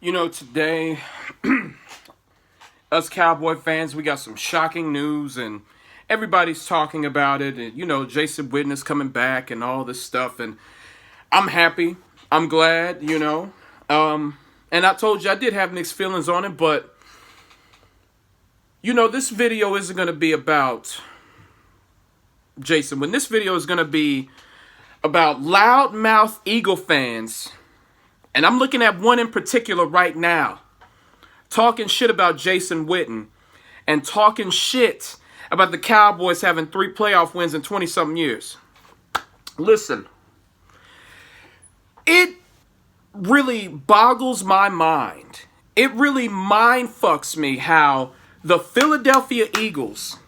Today, us Cowboy fans, we got some shocking news, and everybody's talking about it. And, Jason Witten's coming back and all this stuff. And I'm happy. I'm glad. And I told you I did have mixed feelings on it, but, this video isn't going to be about Jason Witten. This video is going to be about loudmouth Eagle fans. And I'm looking at one in particular right now, talking shit about Jason Witten and talking shit about the Cowboys having 3 playoff wins in 20-something years. Listen, it really boggles my mind. It really mind fucks me how the Philadelphia Eagles,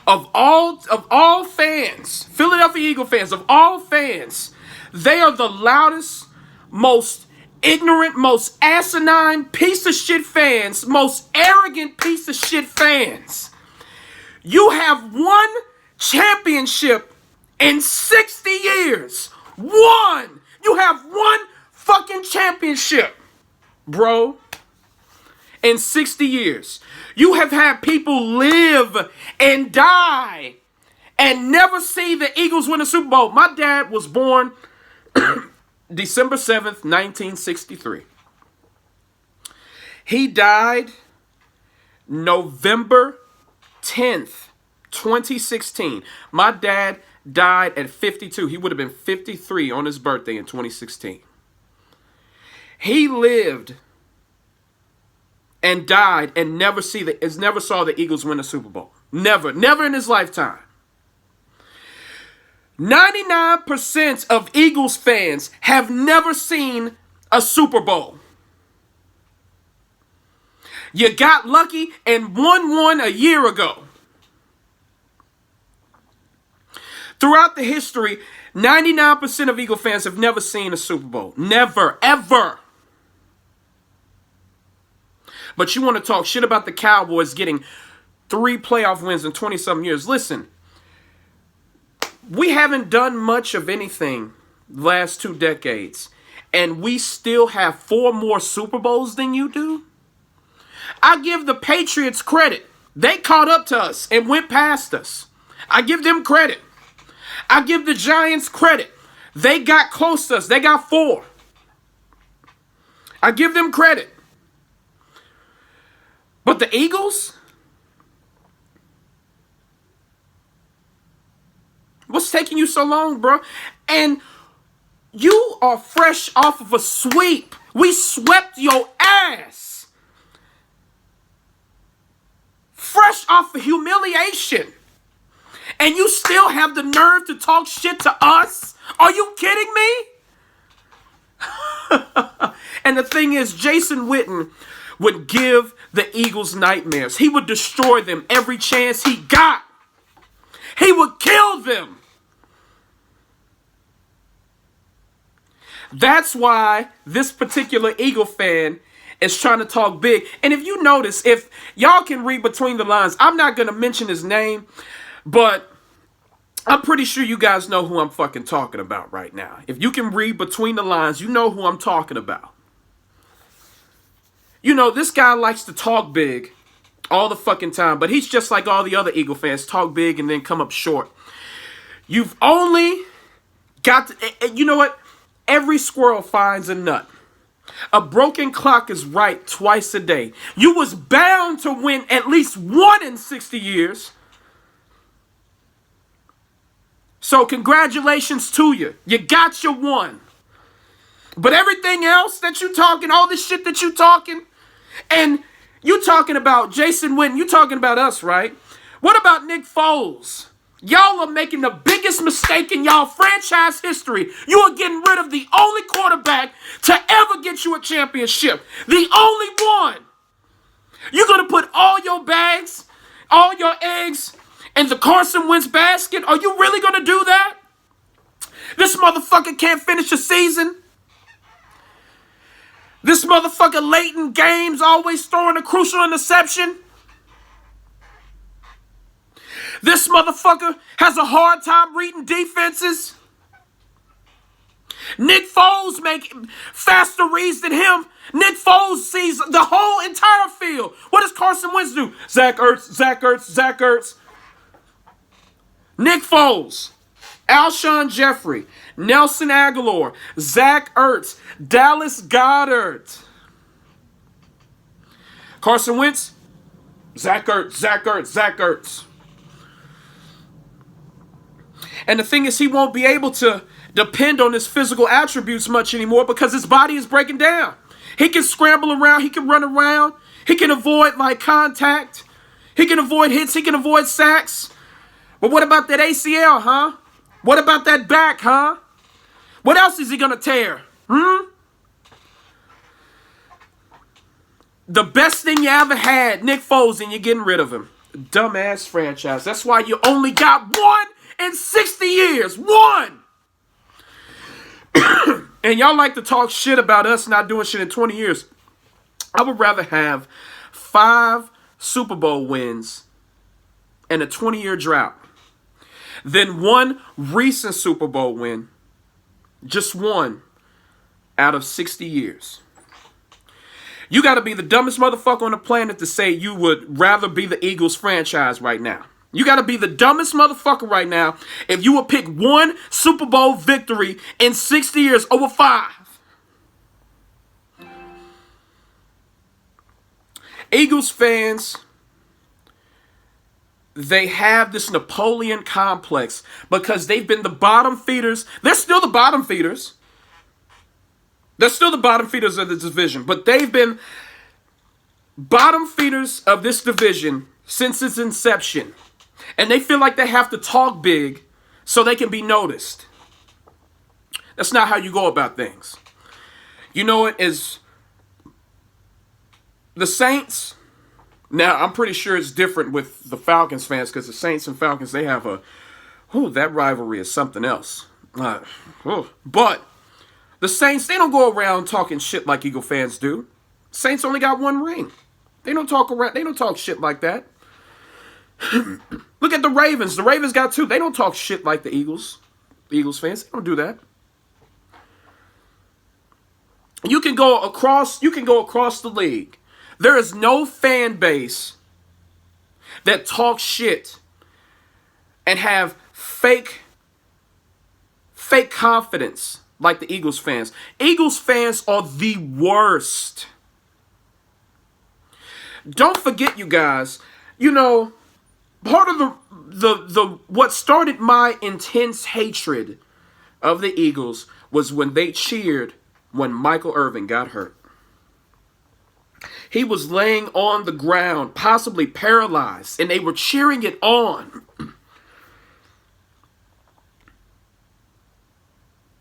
of all fans, Philadelphia Eagle fans, of all fans, they are the loudest, most ignorant, most asinine piece of shit fans, most arrogant piece of shit fans. You have one championship in 60 years. One! You have one fucking championship, bro. In 60 years. You have had people live and die and never see the Eagles win a Super Bowl. My dad was born December 7th, 1963. He died November 10th, 2016. My dad died at 52. He would have been 53 on his birthday in 2016. He lived and died and never saw the Eagles win a Super Bowl. Never in his lifetime. 99% of Eagles fans have never seen a Super Bowl. You got lucky and won one a year ago. Throughout the history, 99% of Eagle fans have never seen a Super Bowl. Never, ever. But you want to talk shit about the Cowboys getting 3 playoff wins in 20-something years. Listen, we haven't done much of anything the last 2 decades, and we still have 4 more Super Bowls than you do. I give the Patriots credit. They caught up to us and went past us. I give them credit. I give the Giants credit. They got close to us. They got 4. I give them credit. But the Eagles? What's taking you so long, bro? And you are fresh off of a sweep. We swept your ass. Fresh off of humiliation. And you still have the nerve to talk shit to us? Are you kidding me? And the thing is, Jason Witten would give the Eagles nightmares. He would destroy them every chance he got. He would kill them. That's why this particular Eagle fan is trying to talk big. And if you notice, if y'all can read between the lines, I'm not going to mention his name, but I'm pretty sure you guys know who I'm fucking talking about right now. If you can read between the lines, you know who I'm talking about. This guy likes to talk big all the fucking time, but he's just like all the other Eagle fans, talk big and then come up short. You've only got to, you know what? Every squirrel finds a nut. A broken clock is right twice a day. You was bound to win at least 1 in 60 years. So congratulations to you. You got your 1. But everything else that you talking, all this shit that you talking, and you talking about Jason Witten, you talking about us, right? What about Nick Foles? Y'all are making the biggest mistake in y'all franchise history. You are getting rid of the only quarterback to ever get you a championship. The only one. You're going to put all your bags, all your eggs in the Carson Wentz basket? Are you really going to do that? This motherfucker can't finish a season. This motherfucker late in games always throwing a crucial interception. This motherfucker has a hard time reading defenses. Nick Foles make faster reads than him. Nick Foles sees the whole entire field. What does Carson Wentz do? Zach Ertz, Zach Ertz, Zach Ertz. Nick Foles, Alshon Jeffrey, Nelson Aguilar, Zach Ertz, Dallas Goedert. Carson Wentz, Zach Ertz, Zach Ertz, Zach Ertz. And the thing is, he won't be able to depend on his physical attributes much anymore because his body is breaking down. He can scramble around. He can run around. He can avoid contact. He can avoid hits. He can avoid sacks. But what about that ACL, huh? What about that back, huh? What else is he going to tear? The best thing you ever had, Nick Foles, and you're getting rid of him. Dumbass franchise. That's why you only got one in 60 years. One! And y'all like to talk shit about us not doing shit in 20 years. I would rather have 5 Super Bowl wins and a 20-year drought than one recent Super Bowl win, just one out of 60 years. You got to be the dumbest motherfucker on the planet to say you would rather be the Eagles franchise right now. You got to be the dumbest motherfucker right now if you would pick one Super Bowl victory in 60 years over 5. Eagles fans, they have this Napoleon complex because they've been the bottom feeders. They're still the bottom feeders. They're still the bottom feeders of the division, but they've been bottom feeders of this division since its inception. And they feel like they have to talk big so they can be noticed. That's not how you go about things. You know it is the Saints. Now, I'm pretty sure it's different with the Falcons fans because the Saints and Falcons, they have that rivalry is something else. But the Saints, they don't go around talking shit like Eagle fans do. Saints only got 1 ring. They don't talk shit like that. Look at the Ravens. The Ravens got 2. They don't talk shit like the Eagles. The Eagles fans, they don't do that. You can go across the league. There is no fan base that talks shit and have fake confidence like the Eagles fans. Eagles fans are the worst. Don't forget, you guys, part of the what started my intense hatred of the Eagles was when they cheered when Michael Irvin got hurt. He was laying on the ground, possibly paralyzed, and they were cheering it on.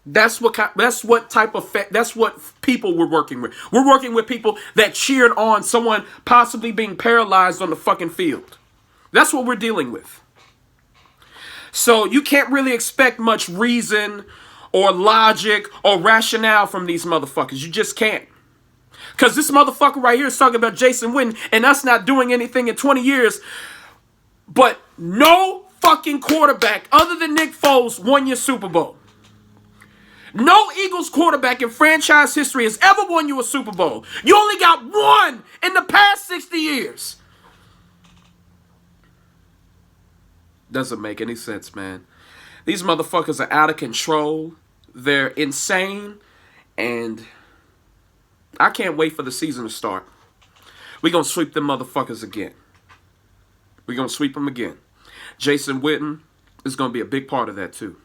That's what people we're working with. We're working with people that cheered on someone possibly being paralyzed on the fucking field. That's what we're dealing with. So you can't really expect much reason or logic or rationale from these motherfuckers. You just can't. Because this motherfucker right here is talking about Jason Witten and us not doing anything in 20 years. But no fucking quarterback other than Nick Foles won your Super Bowl. No Eagles quarterback in franchise history has ever won you a Super Bowl. You only got 1 in the past 60 years. Doesn't make any sense, man. These motherfuckers are out of control. They're insane. And I can't wait for the season to start. We're going to sweep them motherfuckers again. We're going to sweep them again. Jason Witten is going to be a big part of that too.